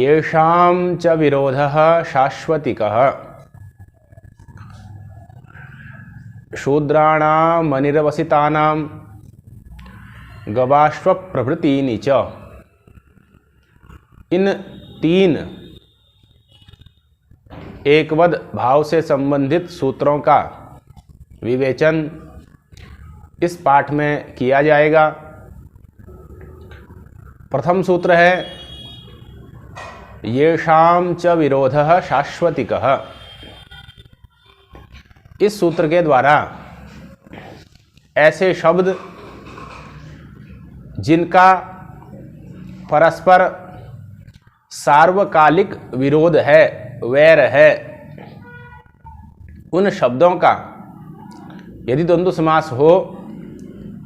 येषां च विरोधः शाश्वतिकः शूद्राणां मनिरवसितानां गवाश्व प्रभृतीनि च। इन तीन एकवद भाव से संबंधित सूत्रों का विवेचन इस पाठ में किया जाएगा। प्रथम सूत्र है येषां च विरोधः शाश्वतिकः। इस सूत्र के द्वारा ऐसे शब्द जिनका परस्पर सार्वकालिक विरोध है, वैर है, उन शब्दों का यदि द्वंद्व समास हो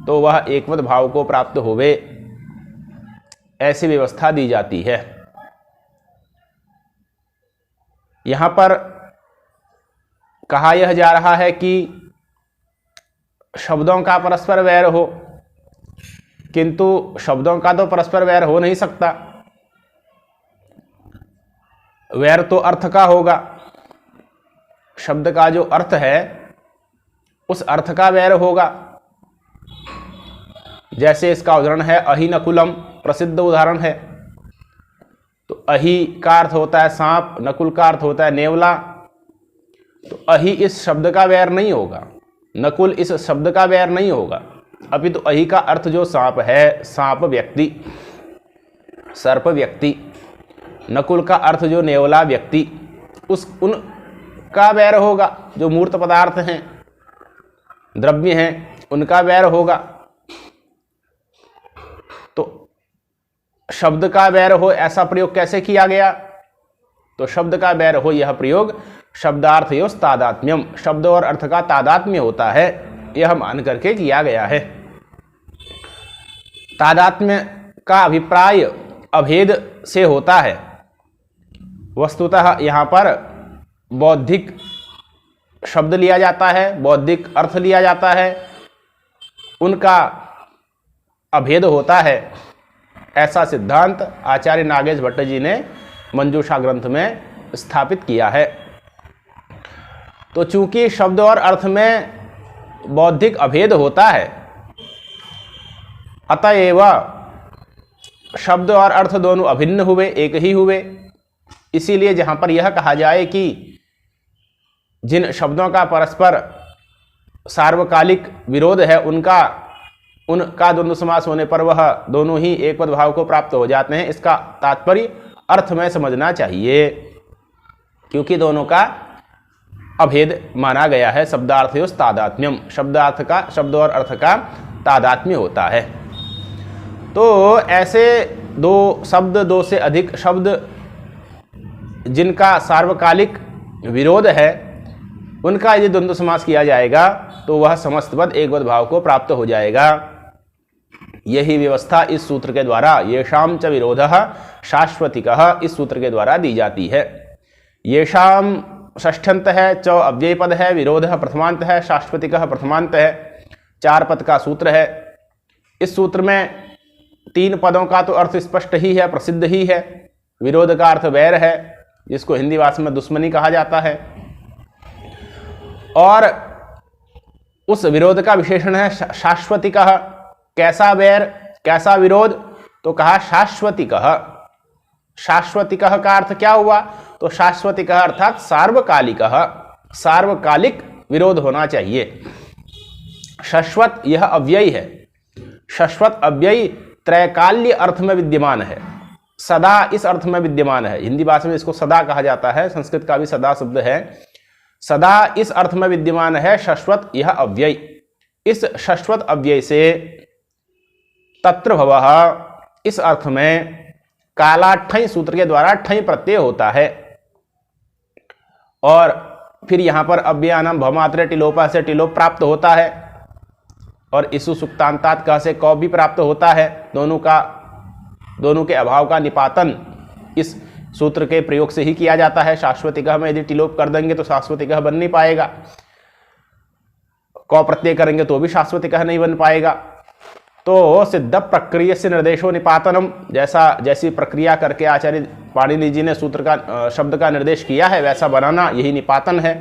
तो वह एकवद भाव को प्राप्त होवे, ऐसी व्यवस्था दी जाती है। यहां पर कहा यह जा रहा है कि शब्दों का परस्पर वैर हो, किंतु शब्दों का तो परस्पर वैर हो नहीं सकता। वैर तो अर्थ का होगा। शब्द का जो अर्थ है उस अर्थ का वैर होगा। जैसे इसका उदाहरण है अहि नकुलम, प्रसिद्ध उदाहरण है। तो अहि का अर्थ होता है सांप, नकुल का अर्थ होता है नेवला। तो अहि इस शब्द का वैर नहीं होगा, नकुल इस शब्द का वैर नहीं होगा। अभी तो अहि का अर्थ जो सांप है, सांप व्यक्ति, सर्प व्यक्ति। नकुल का अर्थ जो नेवला व्यक्ति, उन का वैर होगा। जो मूर्त पदार्थ हैं, द्रव्य हैं, उनका वैर होगा। तो शब्द का वैर हो ऐसा प्रयोग कैसे किया गया? तो शब्द का वैर हो यह प्रयोग शब्दार्थयोस् तादात्म्यम, शब्द और अर्थ का तादात्म्य होता है, यह मान करके किया गया है। तादात्म्य का अभिप्राय अभेद से होता है। वस्तुतः यहाँ पर बौद्धिक शब्द लिया जाता है, बौद्धिक अर्थ लिया जाता है, उनका अभेद होता है। ऐसा सिद्धांत आचार्य नागेश भट्ट जी ने मंजूषा ग्रंथ में स्थापित किया है। तो चूंकि शब्द और अर्थ में बौद्धिक अभेद होता है, अतएव शब्द और अर्थ दोनों अभिन्न हुए, एक ही हुए। इसीलिए जहां पर यह कहा जाए कि जिन शब्दों का परस्पर सार्वकालिक विरोध है, उनका द्वंद्व समास होने पर वह दोनों ही एकपद भाव को प्राप्त हो जाते हैं, इसका तात्पर्य अर्थ में समझना चाहिए, क्योंकि दोनों का अभेद माना गया है। शब्दार्थयोस् तादात्म्यम, शब्दार्थ का, शब्द और अर्थ का तादात्म्य होता है। तो ऐसे दो शब्द, दो से अधिक शब्द जिनका सार्वकालिक विरोध है, उनका यदि द्वंद्व समास किया जाएगा तो वह समस्त पद एकवद भाव को प्राप्त हो जाएगा। यही व्यवस्था इस सूत्र के द्वारा येषां च विरोधः शाश्वतिकः, इस सूत्र के द्वारा दी जाती है। येषां षष्ठ्यंत है, च अव्यय पद है, विरोधः प्रथमांत है, शाश्वतिकः प्रथमांत है, 4 पद का सूत्र है। इस सूत्र में 3 पदों का तो अर्थ स्पष्ट ही है, प्रसिद्ध ही है। विरोध का अर्थ वैर है, जिसको हिंदी भाषा में दुश्मनी कहा जाता है, और उस विरोध का विशेषण है शाश्वतिकः। कैसा वैर, कैसा विरोध? तो कहा शाश्वतिकः। शाश्वतिकः का अर्थ क्या हुआ? तो शाश्वतिकः अर्थात सार्वकालिकः, सार्वकालिक विरोध होना चाहिए। शाश्वत यह अव्ययी है। शाश्वत अव्ययी त्रैकाल्य अर्थ में विद्यमान है, सदा इस अर्थ में विद्यमान है। हिंदी भाषा में इसको सदा कहा जाता है, संस्कृत का भी सदा शब्द है। सदा इस अर्थ में विद्यमान है शाश्वत यह अव्यय। इस शाश्वत अव्यय से तत्र भवः, इस अर्थ में काला ठञ् सूत्र के द्वारा ठञ् प्रत्यय होता है। और फिर यहां पर अव्ययानाम भवमात्रे टिलोपा से टिलोप प्राप्त होता है, और इसु सुक्तांतात का से कौ भी प्राप्त होता है। दोनों के अभाव का निपातन इस सूत्र के प्रयोग से ही किया जाता है। शाश्वतिकः में यदि टिलोप कर देंगे तो शाश्वतिकः बन नहीं पाएगा, कौ प्रत्यय करेंगे तो भी शाश्वतिकः नहीं बन पाएगा। तो सिद्ध प्रक्रिया से निर्देशो निपातनम, जैसी प्रक्रिया करके आचार्य पाणिनि जी ने सूत्र का शब्द का निर्देश किया है वैसा बनाना यही निपातन है।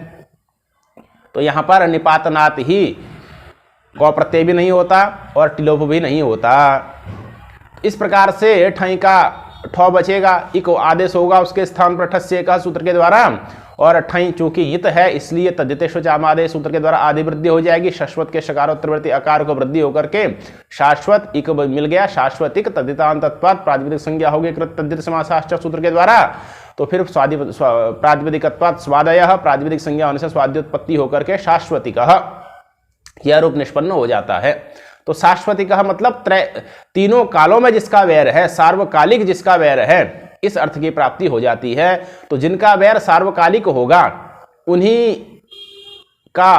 तो यहाँ पर निपातनात ही गौ प्रत्यय भी नहीं होता और टिलोप भी नहीं होता। इस प्रकार से ठई का ठौ बचेगा, इको आदेश होगा उसके स्थान पर ठस्य का सूत्र के द्वारा, और ठई चूंकि हित है इसलिए तद्धितेषु चामादेश सूत्र के द्वारा आदि वृद्धि हो जाएगी। शाश्वत के शकारोत्तरवर्ती आकार को वृद्धि होकर के शाश्वत इक मिल गया, शाश्वतिक तद्धितांत तत्पाद प्रातिपदिक संज्ञा होगी कृत तद्धित समासाश्च सूत्र के द्वारा। तो फिर प्रातिपदिकत्वात् स्वादयः, प्रातिपदिक संज्ञा होने से स्वाद्योत्पत्ति होकर के शाश्वतिकः यह रूप निष्पन्न हो जाता है। तो शाश्वतिकः मतलब तीनों कालों में जिसका वैर है, सार्वकालिक जिसका वैर है, इस अर्थ की प्राप्ति हो जाती है। तो जिनका वैर सार्वकालिक होगा उन्हीं का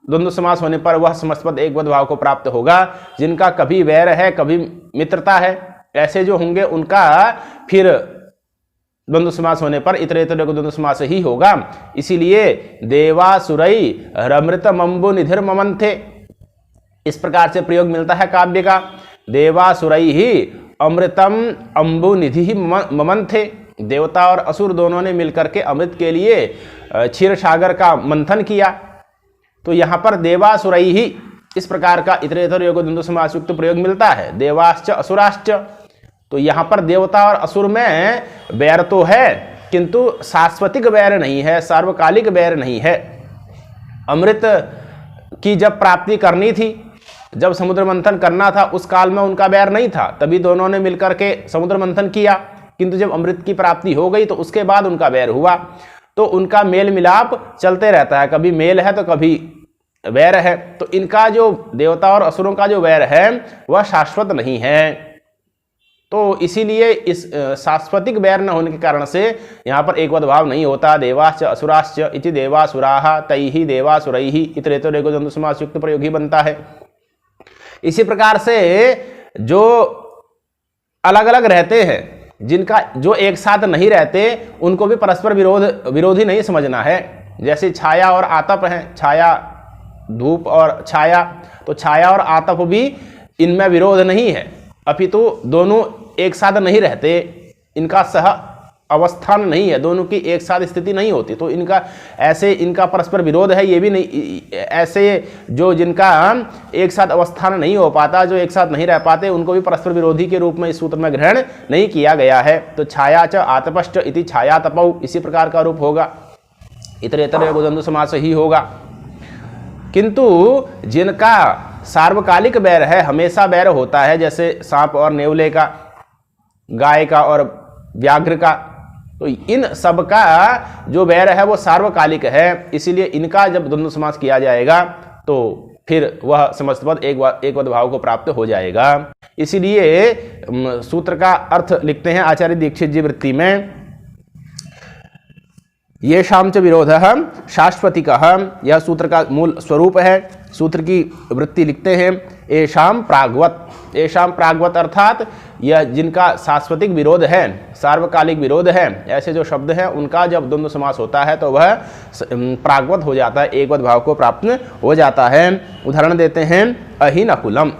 द्वंद्व समास होने पर वह समस्तपद एक पद भाव को प्राप्त होगा। जिनका कभी वैर है कभी मित्रता है, ऐसे जो होंगे उनका फिर द्वंद्व समास होने पर इतरेतर द्वंद्व समास ही होगा। इसीलिए देवासुरई रमृतमंबु निधिर ममंथे, इस प्रकार से प्रयोग मिलता है काव्य का। देवासुरई ही अमृतम अंबु निधि ममंथे, देवता और असुर दोनों ने मिलकर के अमृत के लिए क्षीर सागर का मंथन किया। तो यहाँ पर देवासुरई ही इस प्रकार का इतरेतर योग द्वंद्व समास युक्त प्रयोग मिलता है। देवाश्च असुराश्च, तो यहाँ पर देवता और असुर में वैर तो है किंतु शाश्वतिक वैर नहीं है, सार्वकालिक वैर नहीं है। अमृत की जब प्राप्ति करनी थी, जब समुद्र मंथन करना था, उस काल में उनका वैर नहीं था, तभी दोनों ने मिलकर के समुद्र मंथन किया। किंतु जब अमृत की प्राप्ति हो गई तो उसके बाद उनका वैर हुआ। तो उनका मेल मिलाप चलते रहता है, कभी मेल है तो कभी वैर है। तो इनका जो देवता और असुरों का जो वैर है वह शाश्वत नहीं है। तो इसीलिए इस शाश्वतिक वैर न होने के कारण से यहाँ पर एक भाव नहीं होता। देवाश्च असुराश्च इति देवासुराः तैहि देवासुरैहि इतरेतर एको द्वंद्व समास युक्त प्रयोग ही बनता है। इसी प्रकार से जो अलग अलग रहते हैं, जिनका जो एक साथ नहीं रहते, उनको भी परस्पर विरोधी नहीं समझना है। जैसे छाया और आतप हैं, छाया धूप और छाया, तो छाया और आतप भी इनमें विरोध नहीं है, अपितु दोनों एक साथ नहीं रहते, इनका सह अवस्थान नहीं है, दोनों की एक साथ स्थिति नहीं होती। तो इनका ऐसे इनका परस्पर विरोध है, ये भी नहीं। ऐसे जो जिनका एक साथ अवस्थान नहीं हो पाता, जो एक साथ नहीं रह पाते, उनको भी परस्पर विरोधी के रूप में इस सूत्र में ग्रहण नहीं किया गया है। तो छाया च आतपश्च इति छाया तपौ इसी प्रकार का रूप होगा, इतरेतर एको द्वंद्व समास ही होगा। किंतु जिनका सार्वकालिक वैर है, हमेशा वैर होता है, जैसे सांप और नेवले का, गाय का और व्याघ्र का, तो इन सब का जो वैर है वो सार्वकालिक है। इसीलिए इनका जब द्वंद्व समास किया जाएगा तो फिर वह समस्त पद एक पद भाव को प्राप्त हो जाएगा। इसीलिए सूत्र का अर्थ लिखते हैं आचार्य दीक्षित जी वृत्ति में, ये शाम च विरोधः शाश्वतिकः, यह सूत्र का मूल स्वरूप है। सूत्र की वृत्ति लिखते हैं एषाम प्राग्वत, एषाम प्राग्वत अर्थात यह जिनका शाश्वतिक विरोध है, सार्वकालिक विरोध है, ऐसे जो शब्द हैं उनका जब द्वंद्व समास होता है तो वह प्राग्वत हो जाता है, एक पद भाव को प्राप्त हो जाता है। उदाहरण देते हैं अहिनकुलम,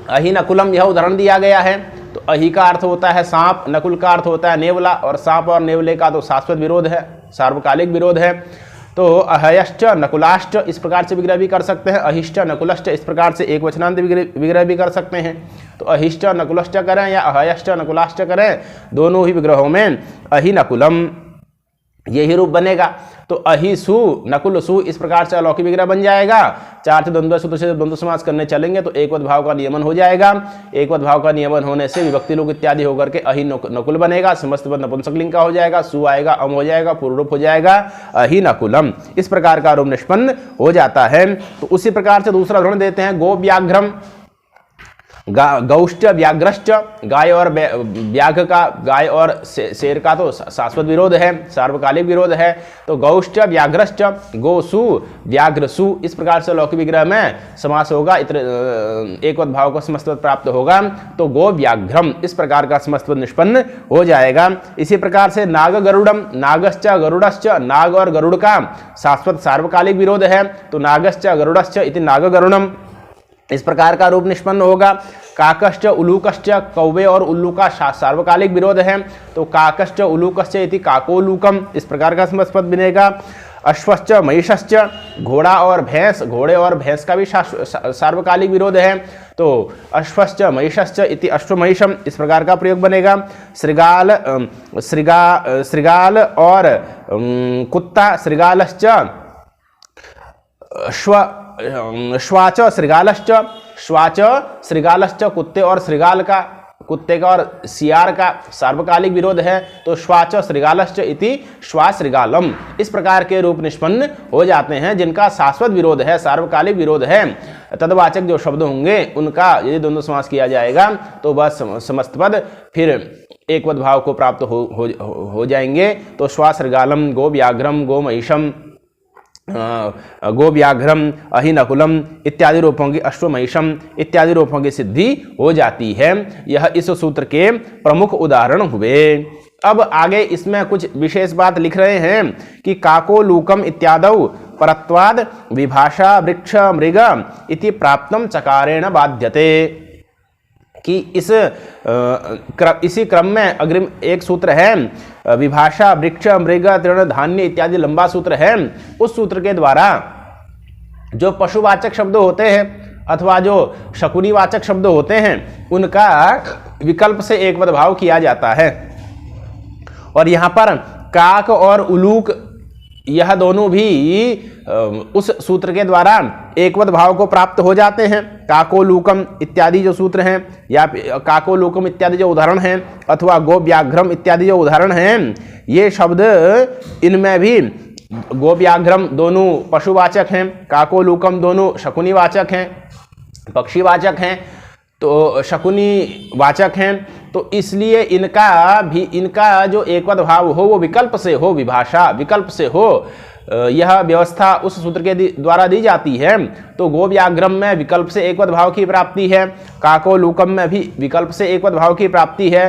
अहिनकुलम यह उदाहरण दिया गया है। तो अहि का अर्थ होता है सांप, नकुल का अर्थ होता है नेवला, और सांप और नेवले का तो शाश्वत विरोध है, सार्वकालिक विरोध है। तो अहयश्च नकुलाश्च इस प्रकार से विग्रह भी कर सकते हैं, अहिश्च नकुलश्च इस प्रकार से एक वचनांत विग्रह भी कर सकते हैं। तो अहिश्च नकुलश्च करें या अहयश्च नकुलाश्च करें, दोनों ही विग्रहों में अहि नकुलम यही रूप बनेगा। तो अहि सु नकुल सु इस प्रकार से अलौकिक विग्रह बन जाएगा। चार द्वंद्व सूत्र से द्वंद्व समास करने चलेंगे तो एक पद भाव का नियमन हो जाएगा। एक पद भाव का नियमन होने से विभक्ति लोग इत्यादि होकर के अहि नकुल बनेगा, समस्त पद नपुंसकलिंग का हो जाएगा, सु आएगा, अम हो जाएगा, पूर्ण रूप हो जाएगा अहि नकुलम, इस प्रकार का रूप निष्पन्न हो जाता है। तो उसी प्रकार से दूसरा उदाहरण देते हैं गो व्याघ्रम, गौश्च व्याघ्रश्च, गाय और व्याघ्र का, गाय और शेर का तो शाश्वत विरोध है, सार्वकालिक विरोध है। तो गौश्च व्याघ्रश्च गोसु व्याघ्रसु इस प्रकार से लौकिक विग्रह में समास होगा, एक पद भाव को समस्त पद प्राप्त होगा। तो गो व्याघ्रम इस प्रकार का समस्त पद निष्पन्न हो जाएगा। इसी प्रकार से नाग गरुड़म, नागश्च गरुड़श्च, नाग और गरुड़ का शाश्वत सार्वकालिक विरोध है। तो नागश्च गरुड़श्च इति नाग गरुड़म, इस प्रकार का रूप निष्पन्न होगा। काकश्च उलूकश्च, कौवे और उल्लू का सार्वकालिक विरोध है, तो काकश्च उलूकश्च इति काकोलूकम, इस प्रकार का समास बनेगा। अश्वश्च महिषश्च, घोड़ा और भैंस, घोड़े और भैंस का भी सार्वकालिक विरोध है, तो अश्वश्च महिषश्च इति अश्वमहिषम, इस प्रकार का प्रयोग बनेगा। श्रृगाल और कुत्ता, श्रृगालश्च, श्वाच श्रृगालश्च, श्वाच श्रृगालश्च, कुत्ते और श्रृगाल का, कुत्ते का और सियार का सार्वकालिक विरोध है, तो श्वाच श्रृगालश्च इति श्वाश्रृगालम, इस प्रकार के रूप निष्पन्न हो जाते हैं जिनका शाश्वत विरोध है, सार्वकालिक विरोध है। तदवाचक जो शब्द होंगे उनका यदि द्वंद्व समास किया जाएगा तो बस समस्त पद फिर एक पद भाव को प्राप्त हो जाएंगे। तो श्वाश्रृगालम, गो व्याघ्रम, गो महिषम, गो व्याघ्रम, अहिनकुलम इत्यादि रूपों की, अश्वमहिषम इत्यादि रूपों की सिद्धि हो जाती है। यह इस सूत्र के प्रमुख उदाहरण हुए। अब आगे इसमें कुछ विशेष बात लिख रहे हैं कि काकोलूकम इत्यादौ परत्वाद विभाषा वृक्ष मृग इति प्राप्तम चकारेण बाध्यते, कि इसी क्रम में अग्रिम एक सूत्र है, विभाषा वृक्ष मृग तृण धान्य इत्यादि लंबा सूत्र है, उस सूत्र के द्वारा जो पशुवाचक शब्द होते हैं अथवा जो शकुनीवाचक शब्द होते हैं उनका विकल्प से एक पद भाव किया जाता है। और यहाँ पर काक और उलूक यह दोनों भी उस सूत्र के द्वारा एकवद भाव को प्राप्त हो जाते हैं। काकोलूकम इत्यादि जो सूत्र हैं या काकोलूकम इत्यादि जो उदाहरण हैं अथवा गो व्याघ्रम इत्यादि जो उदाहरण हैं, ये शब्द इनमें भी गो व्याघ्रम दोनों पशुवाचक हैं, काकोलूकम दोनों शकुनीवाचक हैं, पक्षीवाचक हैं, तो शकुनी वाचक हैं, तो इसलिए इनका जो एकवद भाव हो वो विकल्प से हो, विभाषा विकल्प से हो, यह व्यवस्था उस सूत्र के द्वारा दी जाती है। तो गो व्याघ्रम में विकल्प से एकवद भाव की प्राप्ति है, काकोलूकम में भी विकल्प से एकवद भाव की प्राप्ति है।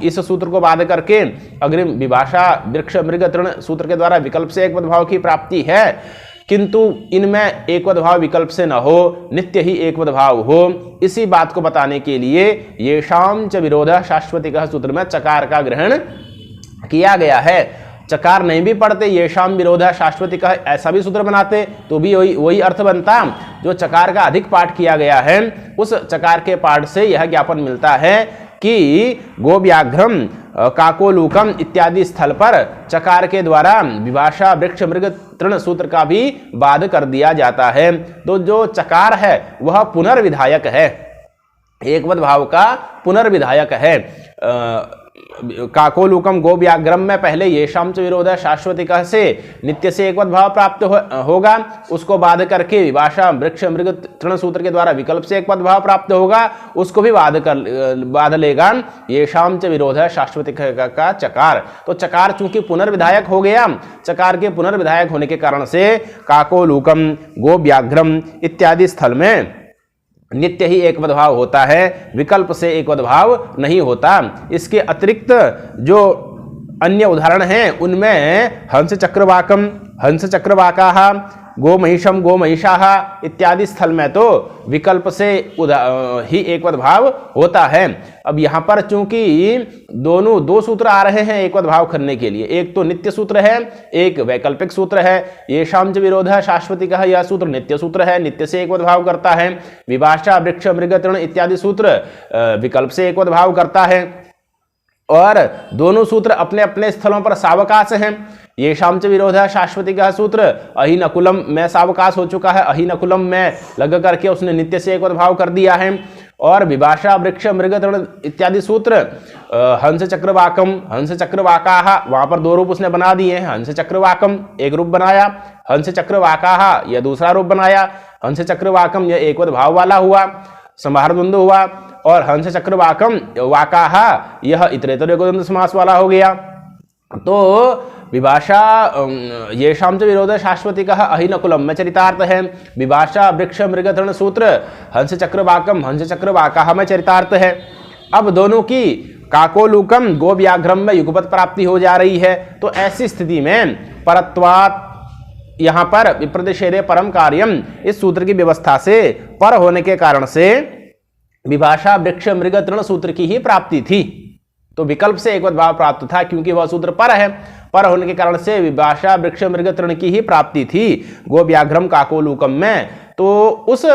इस सूत्र को बाध करके अग्रिम विभाषा वृक्ष मृग तृण सूत्र के द्वारा विकल्प से एकवद भाव की प्राप्ति है, किंतु इनमें एकवद भाव विकल्प से न हो, नित्य ही एकवद भाव हो। इसी बात को बताने के लिए येषां च विरोधः शाश्वतिकः सूत्र में चकार का ग्रहण किया गया है। चकार नहीं भी पढ़ते, येषां विरोधः शाश्वतिकः ऐसा भी सूत्र बनाते तो भी वही अर्थ बनता। जो चकार का अधिक पाठ किया गया है उस चकार के पाठ से यह ज्ञापन मिलता है कि गो व्याघ्रम काकोलूकम इत्यादि स्थल पर चकार के द्वारा विभाषा वृक्ष मृग तृण सूत्र का भी बाध कर दिया जाता है। तो जो चकार है वह पुनर्विधायक है, एकवद भाव का पुनर्विधायक है। काकोलूकम गो व्याघ्रम में पहले येषां च विरोधः शाश्वतिकः से नित्य से एकवद भाव प्राप्त होगा, उसको बाध करके विभाषा वृक्ष मृग तृण सूत्र के द्वारा विकल्प से एकवद भाव प्राप्त होगा, उसको भी बाध लेगा येषां च विरोधः शाश्वतिकः का चकार। तो चकार चूंकि पुनर्विधायक हो गया, चकार के पुनर्विधायक होने के कारण से काकोलूकम गो व्याघ्रम इत्यादि स्थल में नित्य ही एकवद भाव होता है, विकल्प से एकवद भाव नहीं होता। इसके अतिरिक्त जो अन्य उदाहरण हैं उनमें हंस चक्रवाकम, हंस चक्रवाकाः, गो महिषम गो महिषाः इत्यादि स्थल में तो विकल्प से ही एकवद भाव होता है। अब यहाँ पर चूंकि दो सूत्र आ रहे हैं एकवद भाव करने के लिए, एक तो नित्य सूत्र है, एक वैकल्पिक सूत्र है। येषां च विरोधः शाश्वतिकः यह सूत्र नित्य सूत्र है, नित्य से एकवद भाव करता है। विभाषा वृक्ष मृग तृण इत्यादि सूत्र विकल्प से एकवद भाव करता है। और दोनों सूत्र अपने अपने स्थलों पर सावकाश हैं। येषां च विरोधः शाश्वतिकः सूत्र अहिनकुलम में सावकाश हो चुका है, अहिनकुलम में लग करके उसने नित्य से एकवद भाव कर दिया है। और विभाषा वृक्ष मृग तृण इत्यादि सूत्र हंस चक्रवाकम हंस चक्रवाकाः, वहां पर दो रूप उसने बना दिए हैं। हंस चक्रवाकम एक रूप बनाया, हंस चक्रवाकाः यह दूसरा रूप बनाया। हंस चक्रवाकम यह एकवद भाव वाला हुआ, संभार द्वंद्व हुआ, और हंस चक्रवाकम वाकाः यह इतरेतर द्वंद्व समास वाला हो गया। तो विभाषा येषां च विरोधः शाश्वतिकः अहिनकुलम में चरितार्थ है। विभाषा वृक्ष मृग तृण सूत्र हंस चक्रवाकम हंस चक्रवाकाः में चरितार्थ है। अब दोनों की काकोलूकम गो व्याघ्रम में युगपत प्राप्ति हो जा रही है। तो ऐसी स्थिति में परत्वात् यहां पर विप्रतिषेधे परम कार्यम, इस सूत्र की व्यवस्था से पर होने के कारण से विभाषा वृक्ष मृग तृण सूत्र की ही प्राप्ति थी। तो विकल्प से एकवत भाव प्राप्त था क्योंकि वह सूत्र पर है, पर होने के कारण से विभाषा वृक्ष मृग तृण की ही प्राप्ति थी गो व्याघ्रम काकोलूकम में। तो उस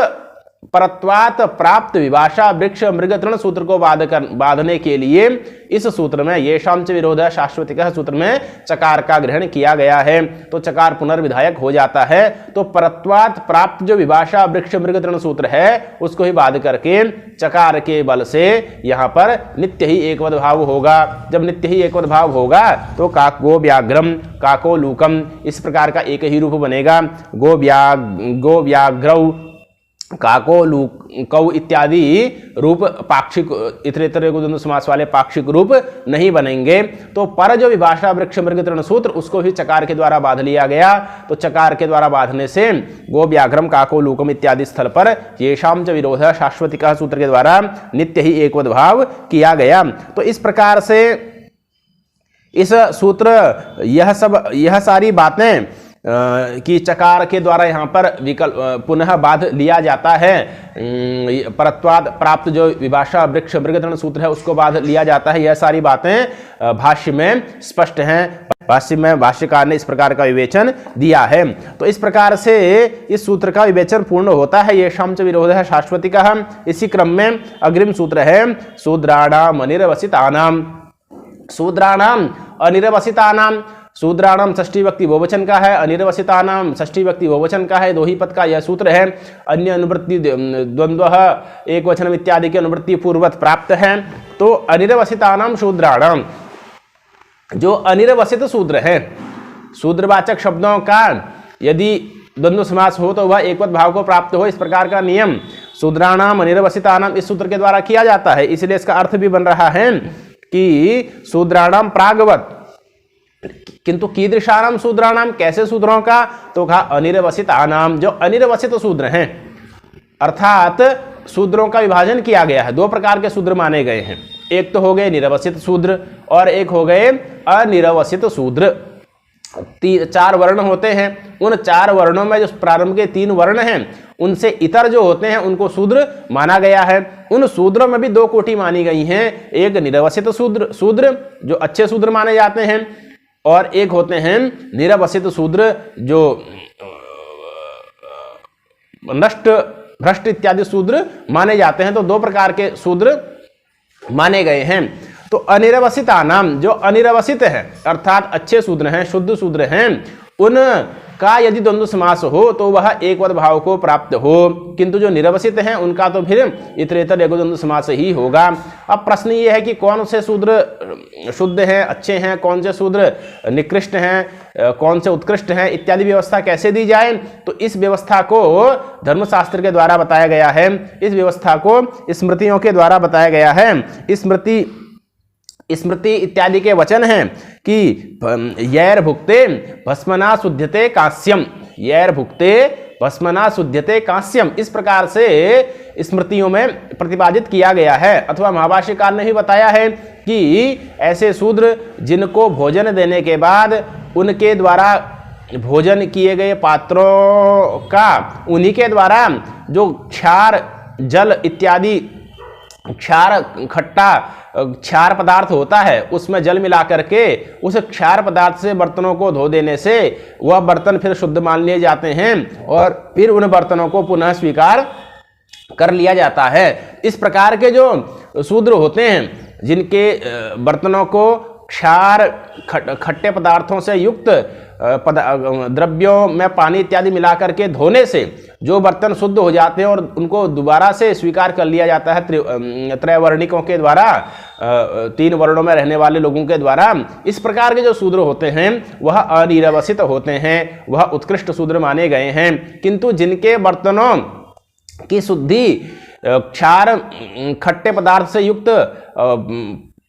परत्वात प्राप्त विभाषा वृक्ष मृग तृण सूत्र को बाधने के लिए इस सूत्र में ये शांच विरोध शाश्वतिक सूत्र में चकार का ग्रहण किया गया है। तो चकार पुनर्विधायक हो जाता है। तो परत्वात प्राप्त जो विभाषा वृक्ष मृग तृण सूत्र है उसको ही बाध करके चकार के बल से यहाँ पर नित्य ही एकवद भाव होगा। जब नित्य ही एकवद भाव होगा तो गो व्याघ्रम काको लूकम इस प्रकार का एक ही रूप बनेगा। गो व्याघ्रौ काको लूकौ इत्यादि रूप पाक्षिक इतरेतर द्वंद्व समास वाले पाक्षिक रूप नहीं बनेंगे। तो पर जो विभाषा वृक्ष मृग तृण सूत्र उसको भी चकार के द्वारा बाध लिया गया। तो चकार के द्वारा बाधने से गो व्याघ्रम काको लूकम इत्यादि स्थल पर येषाम च विरोध शाश्वतिका सूत्र के द्वारा नित्य ही एकवद भाव किया गया। तो इस प्रकार से इस सूत्र यह सारी बातें कि चकार के द्वारा यहाँ पर विकल्प पुनः बाध लिया जाता है। परत्वाद प्राप्त जो विभाषा वृक्ष मृग तृण सूत्र है उसको बाध लिया जाता है। यह सारी बातें भाष्य में स्पष्ट हैं। भाष्य में भाष्यकार ने इस प्रकार का विवेचन दिया है। तो इस प्रकार से इस सूत्र का विवेचन पूर्ण होता है। ये शाम च विरोध है शाश्वती का। इसी क्रम में अग्रिम सूत्र है शूद्राणाम अनिर्वसितानाम। शूद्राणाम अनिर्वसितानाम, शूद्राणाम षष्ठी व्यक्ति बहुवचन का है, अनिर्वसितानाम षष्ठी व्यक्ति बहुवचन का है। दो ही पद का यह सूत्र है। अन्य अनुवृत्ति द्वंद्व एक वचन इत्यादि की अनुवृत्ति पूर्वत प्राप्त है। तो अनिर्वसितानाम शूद्राणाम, जो अनिर्वसित शूद्र है, शूद्रवाचक शब्दों का यदि द्वंद्व समास हो तो वह एकवत भाव को प्राप्त हो, इस प्रकार का नियम शूद्राणाम अनिर्वसितानाम इस सूत्र के द्वारा किया जाता है। इसलिए इसका अर्थ भी बन रहा है कि शूद्राणाम प्रागवत, किंतु कीदृशानाम शूद्राणाम, कैसे शूद्रों का, तो कहा अनिर्वसितानाम, जो अनिर्वसित शूद्र हैं। अर्थात शूद्रों का विभाजन किया गया है। दो प्रकार के शूद्र माने गए हैं। एक तो हो गए निरवसित शूद्र और एक हो गए अनिरवसित शूद्र। चार वर्ण होते हैं। उन चार वर्णों में जो प्रारंभ के तीन वर्ण हैं उनसे इतर जो होते हैं उनको शूद्र माना गया है। उन शूद्रों में भी दो कोटि मानी गई हैं। एक निरवसित शूद्र जो अच्छे शूद्र माने जाते हैं, और एक होते हैं निरवसित शूद्र जो नष्ट भ्रष्ट इत्यादि शूद्र माने जाते हैं। तो दो प्रकार के शूद्र माने गए हैं। तो अनिरवसितानाम, जो अनिरवसित है अर्थात अच्छे शूद्र हैं, शुद्ध शूद्र हैं, उनका यदि द्वंद्व समास हो तो वह एकवद भाव को प्राप्त हो। किंतु जो निरवसित हैं उनका तो फिर इतरेतर द्वंद्व समास ही होगा। अब प्रश्न ये है कि कौन से शूद्र शुद्ध हैं, अच्छे हैं, कौन से शूद्र निकृष्ट हैं, कौन से उत्कृष्ट हैं इत्यादि व्यवस्था कैसे दी जाए। तो इस व्यवस्था को धर्मशास्त्र के द्वारा बताया गया है। इस व्यवस्था को स्मृतियों के द्वारा बताया गया है। स्मृति इत्यादि के वचन हैं कि यैर भुक्ते भस्मना शुद्धते कांस्यम, यैर भुक्ते भस्मना शुद्धते कांस्यम, इस प्रकार से स्मृतियों में प्रतिपादित किया गया है। अथवा महाभाष्यकार ने भी बताया है कि ऐसे शूद्र जिनको भोजन देने के बाद उनके द्वारा भोजन किए गए पात्रों का उन्हीं के द्वारा जो क्षार जल इत्यादि क्षार खट्टा क्षार पदार्थ होता है उसमें जल मिला करके उस क्षार पदार्थ से बर्तनों को धो देने से वह बर्तन फिर शुद्ध मान लिए जाते हैं और फिर उन बर्तनों को पुनः स्वीकार कर लिया जाता है। इस प्रकार के जो शूद्र होते हैं जिनके बर्तनों को क्षार खट्टे पदार्थों से युक्त द्रव्यों में पानी इत्यादि मिला करके धोने से जो बर्तन शुद्ध हो जाते हैं और उनको दोबारा से स्वीकार कर लिया जाता है त्रैवर्णिकों के द्वारा, तीन वर्णों में रहने वाले लोगों के द्वारा। इस प्रकार के जो शूद्र होते हैं वह अनिरवसित होते हैं, वह उत्कृष्ट शूद्र माने गए हैं। किंतु जिनके बर्तनों की शुद्धि क्षार खट्टे पदार्थ से युक्त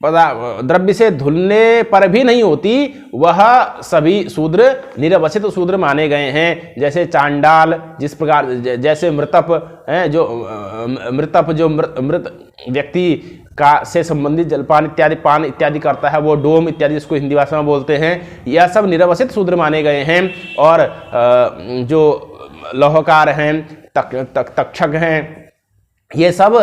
द्रव्य से धुलने पर भी नहीं होती, वह सभी शूद्र निरवसित शूद्र माने गए हैं। जैसे चांडाल, जिस प्रकार जैसे मृतप हैं, जो मृतप जो मृत व्यक्ति का से संबंधित जलपान इत्यादि पान इत्यादि करता है, वो डोम इत्यादि जिसको हिंदी भाषा में बोलते हैं, यह सब निरवसित शूद्र माने गए हैं। और जो लौहकार हैं, तक्षक हैं, ये सब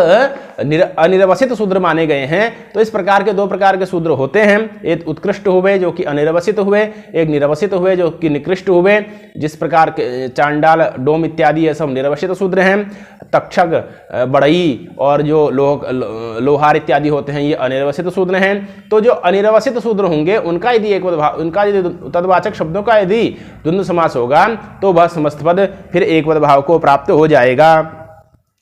अनिरवसित शूद्र माने गए हैं। तो इस प्रकार के दो प्रकार के शूद्र होते हैं, एक उत्कृष्ट हुए जो कि अनिरवसित हुए, एक निरवसित हुए जो कि निकृष्ट हुए। जिस प्रकार के चांडाल, डोम इत्यादि ये सब निरवसित शूद्र हैं। तक्षक, बढ़ई और जो लोहार इत्यादि होते हैं, ये अनिरवसित शूद्र हैं। तो जो अनिरवसित शूद्र होंगे उनका यदि उनका यदि तद्वाचक शब्दों का यदि द्वंद्व समास होगा तो वह समस्त पद फिर एक पद भाव को प्राप्त हो जाएगा।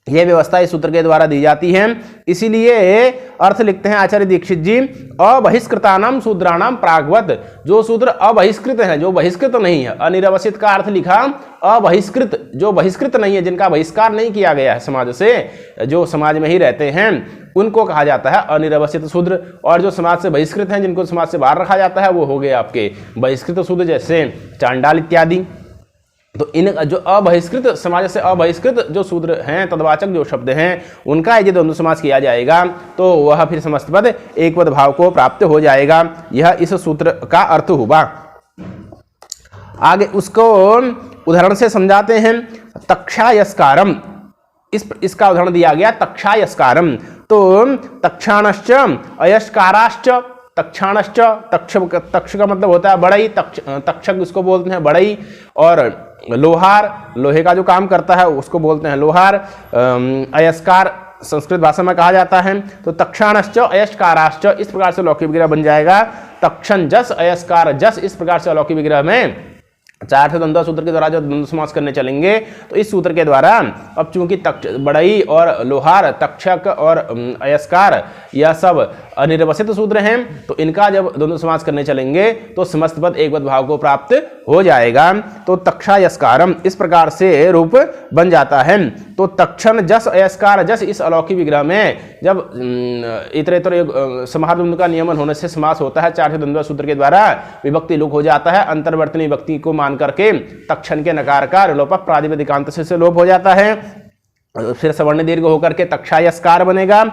यह व्यवस्था इस सूत्र के द्वारा दी जाती है। इसीलिए अर्थ लिखते हैं आचार्य दीक्षित जी, अबहिष्कृतानाम शूद्राणाम प्रागवत, जो शूद्र अबहिष्कृत हैं, जो बहिष्कृत नहीं है। अनिरवसित का अर्थ लिखा अबहिष्कृत, जो बहिष्कृत नहीं है, जिनका बहिष्कार नहीं किया गया है समाज से, जो समाज में ही रहते हैं, उनको कहा जाता है अनिरवसित शूद्र। और जो समाज से बहिष्कृत हैं, जिनको समाज से बाहर रखा जाता है, वो हो गए आपके बहिष्कृत शूद्र, जैसे चांडाल इत्यादि। तो इन जो अबहिष्कृत समाज से अबहिष्कृत जो शूद्र हैं, तद्वाचक जो शब्द हैं, उनका यदि द्वंद्व समास किया जाएगा तो वह फिर समस्त पद एक पद भाव को प्राप्त हो जाएगा। यह इस सूत्र का अर्थ हुआ। आगे उसको उदाहरण से समझाते हैं। तक्षायस्कारम, इसका उदाहरण दिया गया तक्षायस्कारम। तो तक्षाणश्च अयस्काराश्च, तक्षाणश्च, तक्ष का मतलब होता है बढ़ई, तक्षक इसको बोलते हैं बढ़ई। और लोहार, लोहे का जो काम करता है उसको बोलते हैं लोहार। अयस्कार संस्कृत भाषा में कहा जाता है। तो तक्षाणश्च अयस्काराश्च, इस प्रकार से लौकिक विग्रह बन जाएगा। तक्षण जस, अयस्कार जस, इस प्रकार से लौकिक विग्रह में चार से द्वंद्व सूत्र के द्वारा जो द्वंद्व समास करने चलेंगे, तो इस सूत्र के द्वारा अब चूंकि बढ़ई और लोहार, तक्षक और अयस्कार यह सब अनिरवसित सूत्र हैं, तो इनका जब द्वंद्व समास करने चलेंगे तो समस्त पद एक पद भाव को प्राप्त हो जाएगा। तो तक्षायस्कारम इस प्रकार से रूप बन जाता है। तो तक्षण जस अयस्कार जस, इस अलौकिक विग्रह में जब इतरेतर समाहार द्वंद्व का नियमन होने से समास होता है, चार से द्वंद्व सूत्र के द्वारा विभक्ति लुक हो जाता है। अंतर्वर्तनी विभक्ति को मान करके तक्षण के नकार का लोप प्रातिपदिकांत से लोप हो जाता है। फिर सवर्ण दीर्घ होकर के तक्षायस्कार बनेगा।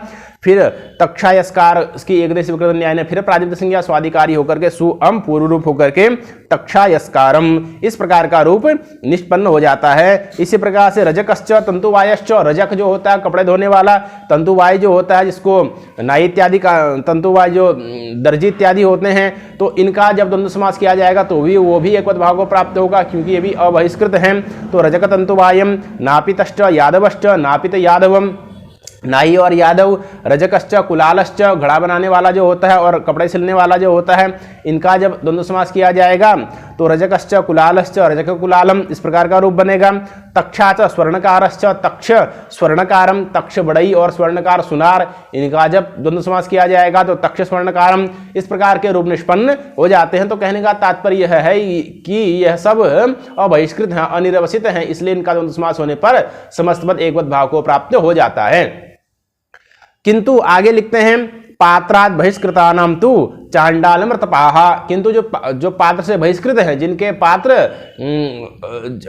फिर तक्षायस्कार की एकदेशीय विकृत न्याय ने फिर प्रातिपद संज्ञा स्वाधिकारी होकर के सुअम पूर्व रूप होकर के तक्षायस्कारम, इस प्रकार का रूप निष्पन्न हो जाता है। इसी प्रकार से रजकश्च तंतुवायश्च, रजक जो होता है कपड़े धोने वाला, तंतुवाय जो होता है जिसको नाई इत्यादि का, तंतुवाय जो दर्जी इत्यादि होते हैं, तो इनका जब द्वंद्व समास किया जाएगा तो वो भी एक पद भाव को प्राप्त होगा, क्योंकि ये भी अबहिष्कृत हैं। तो रजक तंतुवायम, नापितश्च यादवश्च, नापित यादवम, नाई और यादव, रजकश्च कुलालश्च, घड़ा बनाने वाला जो होता है और कपड़े सिलने वाला जो होता है, इनका जब द्वंद्व समास किया जाएगा तो रजकश्च कुलालश्च, रजक कुलालम, इस प्रकार का रूप बनेगा। तक्षाच स्वर्णकारश्च, तक्ष स्वर्णकारम, तक्ष बढ़ई और स्वर्णकार सुनार, इनका जब द्वंद्व समास किया जाएगा तो तक्ष स्वर्णकारम, इस प्रकार के रूप निष्पन्न हो जाते हैं। तो कहने का तात्पर्य यह है कि यह सब अबहिष्कृत हैं, अनिरवसित हैं, इसलिए इनका द्वंद्व समास होने पर समस्त पद एक पद भाव को प्राप्त हो जाता है। किंतु आगे लिखते हैं पात्राद बहिष्कृतानाम तु चांडाल मृतपाहा, किंतु जो पात्र से बहिष्कृत हैं, जिनके पात्र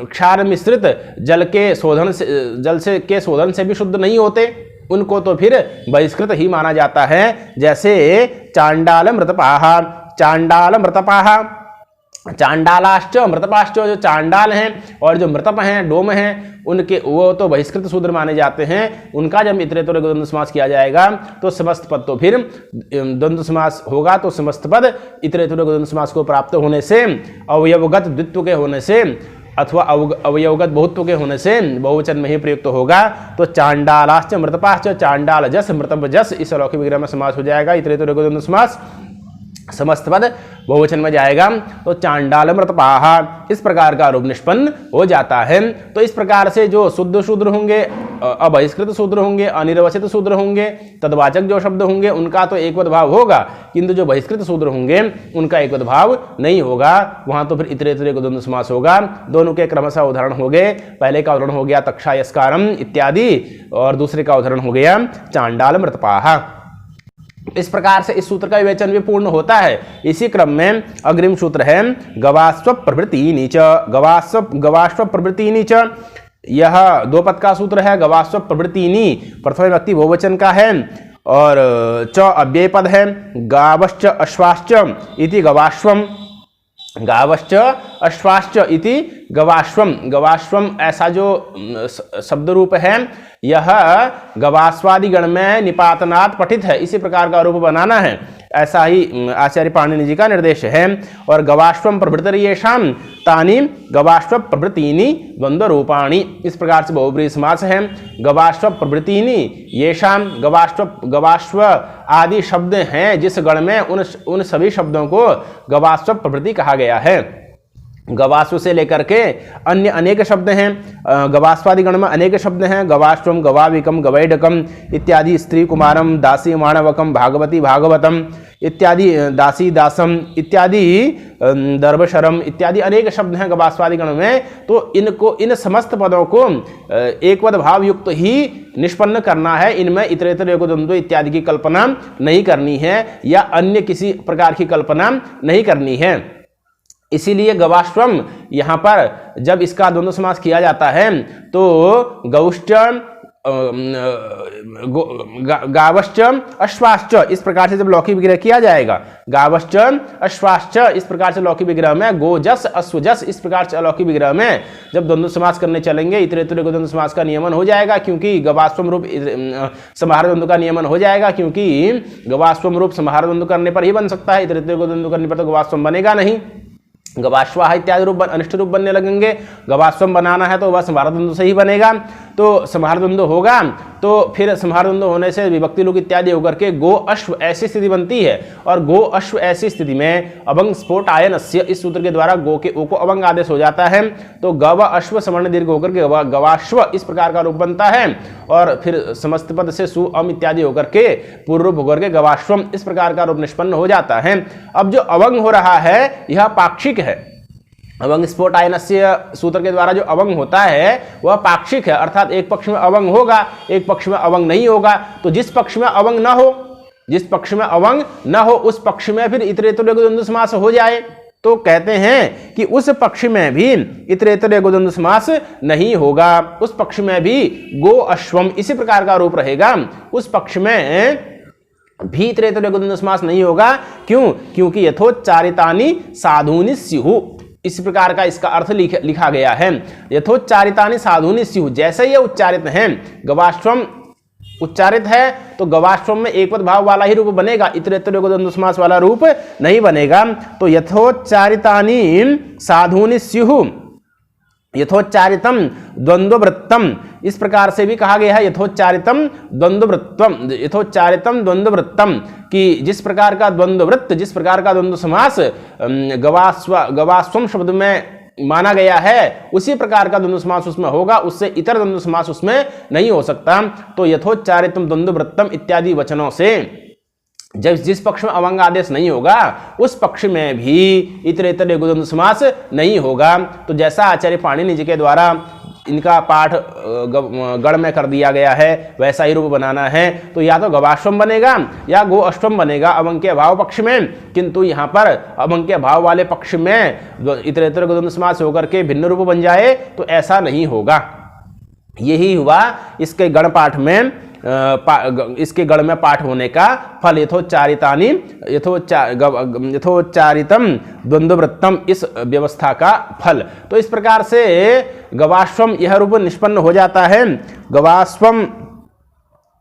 क्षार मिश्रित जल के शोधन से भी शुद्ध नहीं होते, उनको तो फिर बहिष्कृत ही माना जाता है। जैसे चांडाल मृतपाहा, चांडाल मृतपाहा, चांडालाश्च मृतपाश्च, जो चांडाल हैं और जो मृतप हैं, डोम हैं, उनके वो तो बहिष्कृत शूद्र माने जाते हैं। उनका जब इतरेतर द्वंद्व समास किया जाएगा तो समस्त पद तो फिर द्वंद्व समास होगा, तो समस्त पद इतरेतर द्वंद्व समास को प्राप्त होने से, अवयवगत द्वित्व के होने से अथवा अवयवगत बहुत्व के होने से बहुवचन में ही प्रयुक्त होगा। तो चांडालाश्च मृतपाश्च, चांडाल जस मृतप जस, इस अलौकिक विग्रह में समास हो जाएगा। इतरेतर द्वंद्व समास समस्त पद बहुवचन में जाएगा तो चांडाल मृतपाहा, इस प्रकार का रूप निष्पन्न हो जाता है। तो इस प्रकार से जो शुद्ध शूद्र होंगे, अबहिष्कृत शूद्र होंगे, अनिरवसित शूद्र होंगे, तद्वाचक जो शब्द होंगे उनका तो एक पद भाव होगा, किंतु जो बहिष्कृत शूद्र होंगे उनका एक पद भाव नहीं होगा, वहां तो फिर इतरेतर द्वंद्व समास होगा। दोनों के क्रमशः उदाहरण हो गए। पहले का उदाहरण हो गया तक्षायस्कारम इत्यादि और दूसरे का उदाहरण हो गया चांडाल मृतपाहा। इस प्रकार से इस सूत्र का विवेचन भी पूर्ण होता है। इसी क्रम में अग्रिम सूत्र है गवास्व प्रभृतीनि च। गवास्व प्रभृतीनि च, यह दो पद का सूत्र है। गवास्व प्रभृतीनि प्रथम विभक्ति बहुवचन का है और च अव्यय पद है। गावश्च अश्वाश्च इति गवाश्वम, गावश्च अश्वाश्च इति गवाश्वम। गवाश्वम ऐसा जो शब्द रूप है यह गवास्वादि गण में निपातनात् पठित है, इसी प्रकार का रूप बनाना है, ऐसा ही आचार्य पाणिनि जी का निर्देश है। और गवाश्वम प्रभृतिर्येषां तानि गवाश्व प्रभृतीनि द्वंद्व रूपाणि, इस प्रकार से बहुब्रीहि समास है। गवाश्व प्रभृतीनि येषां, गवाश्व आदि शब्द हैं जिस गण में उन सभी शब्दों को गवाश्व प्रभृति कहा गया है। गवास्व से लेकर के अन्य अनेक शब्द हैं, गवास्वादि गण में अनेक शब्द हैं। गवाश्वम, गवाविकम, गवैडकम इत्यादि, स्त्री कुमारम, दासी माणवकम, भागवती भागवतम इत्यादि, दासी दासम इत्यादि, दर्भशरम इत्यादि अनेक शब्द हैं गवास्वादि गण में। तो इन समस्त पदों को एक पद भाव युक्त ही निष्पन्न करना है। इनमें इतरेतर योगद्वंद्व इत्यादि की कल्पना नहीं करनी है या अन्य किसी प्रकार की कल्पना नहीं करनी है। इसीलिए गवाश्वम यहाँ पर जब इसका द्वंद्व समास किया जाता है तो गौश्च, गावश्च अश्वाश्च इस प्रकार से जब लौकिक विग्रह किया जाएगा, गावश्च अश्वाश्च इस प्रकार से लौकिक विग्रह में, गोजस अश्वजस इस प्रकार से अलौकिक विग्रह में जब द्वंद्व समास करने चलेंगे इतरेतर द्वंद्व समास का नियमन हो जाएगा, क्योंकि गवास्वम रूप समाहार द्वंद्व का नियमन हो जाएगा, क्योंकि गवास्वम रूप समाहार द्वंद्व करने पर ही बन सकता है, इतरेतर द्वंद्व करने पर तो गवास्वम बनेगा नहीं। गवाश्वा इत्यादि रूप अनिष्ट रूप बनने लगेंगे। गवास्वम बनाना है तो वह समाहार द्वंद्व से ही बनेगा, तो समाहार द्वंद्व होगा तो फिर समाहार द्वंद्व होने से विभक्ति लोग इत्यादि होकर के गो अश्व ऐसी स्थिति बनती है। और गो अश्व ऐसी स्थिति में अभंग स्फोट आयनस्य इस सूत्र के द्वारा गो के ओ को अभंग आदेश हो जाता है, तो गव अश्व सवर्ण दीर्घ होकर के गवाश्व इस प्रकार का रूप बनता है। और फिर समस्त पद से सु अम इत्यादि होकर के पूर्व रूप होकर के गवाश्वम इस प्रकार का रूप निष्पन्न हो जाता है। अब जो अभंग हो रहा है यह पाक्षिक है। अभंग स्फोट आयनस्य सूत्र के द्वारा जो अभंग होता है वह पाक्षिक है, अर्थात एक पक्ष में अभंग होगा, एक पक्ष में अभंग नहीं होगा। तो जिस पक्ष में अभंग न हो, जिस पक्ष में अभंग न हो उस पक्ष में फिर इतरेतर द्वंद्व समास हो जाए तो कहते हैं कि उस पक्ष में भी इतरेतर द्वंद्व समास नहीं होगा, उस पक्ष में भी गो अश्वम इसी प्रकार का रूप रहेगा, उस पक्ष में भी इतरेतर द्वंद्व समास नहीं होगा। क्यों? क्योंकि यथोच्चारितानि साधूनि स्युः इस प्रकार का इसका अर्थ लिखा गया है। यथोच्चारितानि साधूनि स्युः, जैसे ये उच्चारित हैं, गवाश्वम उच्चारित है तो गवाश्वम में एक पद भाव वाला ही रूप बनेगा, इतरेतर द्वंद्व समास वाला रूप नहीं बनेगा। तो यथोच्चारितानि साधूनि स्युः, यथोच्चारितम द्वंद्ववृत्तम इस प्रकार से भी कहा गया है। यथोच्चारितम द्वंद्ववृत्तम, यथोच्चारितम द्वंद्ववृत्तम कि जिस प्रकार का द्वंद्ववृत्त, जिस प्रकार का द्वंद्व समास गवास्वम शब्द में माना गया है उसी प्रकार का द्वंद्व समास उसमें होगा, उससे इतर द्वंद्व समास उसमें नहीं हो सकता। तो यथोच्चारितम द्वंद्ववृत्तम इत्यादि वचनों से जब जिस पक्ष में अभंग आदेश नहीं होगा उस पक्ष में भी इतरेतर द्वंद्व समास नहीं होगा। तो जैसा आचार्य पाणिनि जी के द्वारा इनका पाठ गण में कर दिया गया है वैसा ही रूप बनाना है, तो या तो गवाश्वम बनेगा या गो अश्वम बनेगा अभंग के अभाव पक्ष में, किंतु यहाँ पर अभंग के अभाव वाले पक्ष में इतरेतर द्वंद्व समास होकर के भिन्न रूप बन जाए तो ऐसा नहीं होगा। यही हुआ इसके गण पाठ में, इसके गण में पाठ होने का फल, यथोच्चारितानि यथोच्चारितम द्वंद्ववृत्तम इस व्यवस्था का फल। तो इस प्रकार से गवाश्वम यह रूप निष्पन्न हो जाता है। गवाश्वम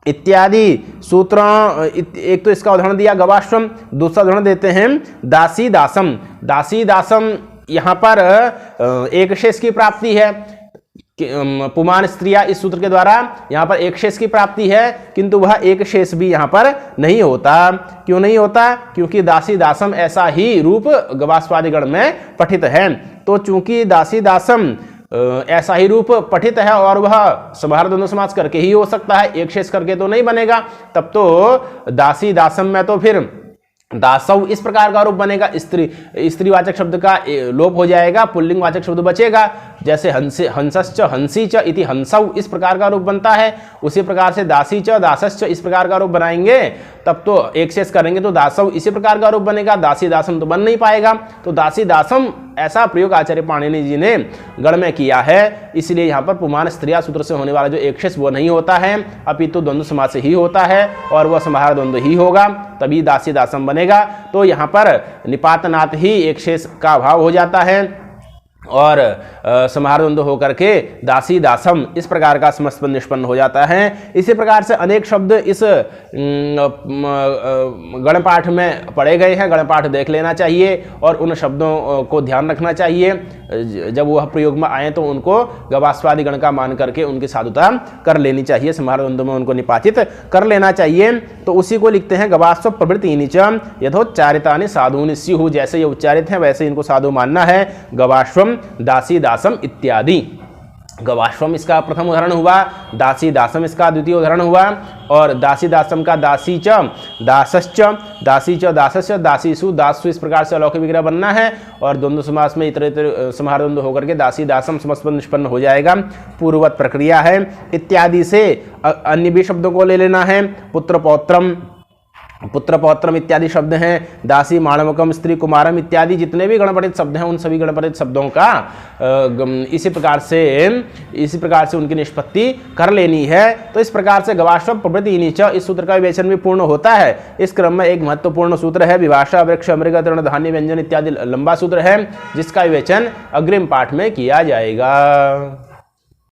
इत्यादि सूत्रों, एक तो इसका उदाहरण दिया गवाश्वम, दूसरा उदाहरण देते हैं दासी दासम। दासी दासम यहाँ पर एक शेष की प्राप्ति है, पुमान स्त्रिया इस सूत्र के द्वारा यहाँ पर एक शेष की प्राप्ति है, किंतु वह एक शेष भी यहाँ पर नहीं होता। क्यों नहीं होता? क्योंकि दासी दासम ऐसा ही रूप गवास्वादि गण में पठित है। तो चूंकि दासी दासम ऐसा ही रूप पठित है और वह समाहार द्वंद्व समास करके ही हो सकता है, एक शेष करके तो नहीं बनेगा। तब तो दासी दासम में तो फिर दासव इस प्रकार का रूप बनेगा, स्त्रीवाचक शब्द का लोप हो जाएगा, पुल्लिंग वाचक शब्द बचेगा। जैसे हंसश्च हंसी च इति हंसव इस प्रकार का रूप बनता है, उसी प्रकार से दासी च दासश्च इस प्रकार का रूप बनाएंगे तब तो एक शेष करेंगे तो दासव इसी प्रकार का रूप बनेगा, दासी दासम तो बन नहीं पाएगा। तो दासी दासम ऐसा प्रयोग आचार्य पाणिनि जी ने गण में किया है, इसलिए यहाँ पर पुमान स्त्रिया सूत्र से होने वाला जो एक शेष वो नहीं होता है, अपितु द्वंद्व समास से ही होता है और वह समाहार द्वंद्व ही होगा, तभी दासी दासम बनेगा। तो यहाँ पर निपातनात् ही एक शेष का अभाव हो जाता है और समाहार द्वंद्व होकर के दासी दासम इस प्रकार का समस्त निष्पन्न हो जाता है। इसी प्रकार से अनेक शब्द इस गणपाठ में पढ़े गए हैं, गणपाठ देख लेना चाहिए और उन शब्दों को ध्यान रखना चाहिए। जब वह प्रयोग में आए तो उनको गवास्वादि गण का मान करके उनकी साधुता कर लेनी चाहिए, समाहार द्वंद्व में उनको निपातित कर लेना चाहिए। तो उसी को लिखते हैं गवास्व प्रवृत्ति च यथोच्चारितानि साधूनि स्युः, जैसे ये उच्चारित हैं वैसे इनको साधु मानना है। गवाश्वम दासी दासम इत्यादि। गवाश्वम इसका प्रथम उदाहरण हुआ, दासी दासम इसका द्वितीय उदाहरण हुआ और दासी दासम का दासी च दासश्च, दासी च दासश्च, दासीसु दासु इस प्रकार से अलौकिक विग्रह बनना है और द्वंद्व समास में इतर इतर समाहार द्वंद्व होकर के दासी दासम समस्त निष्पन्न हो जाएगा। पूर्ववत प्रक्रिया है। इत्यादि से अन्य भी शब्दों को ले लेना है। पुत्र पौत्रम, पुत्र पौत्रम इत्यादि शब्द हैं, दासी माणवकम स्त्री कुमारम इत्यादि जितने भी गणपठित शब्द हैं उन सभी गणपठित शब्दों का इसी प्रकार से उनकी निष्पत्ति कर लेनी है। तो इस प्रकार से गवाश्व प्रवृत्ति नीच इस सूत्र का विवेचन भी पूर्ण होता है। इस क्रम में एक महत्वपूर्ण सूत्र है विभाषा वृक्ष मृग तृण धान्य व्यंजन इत्यादि लंबा सूत्र है जिसका विवेचन अग्रिम पाठ में किया जाएगा।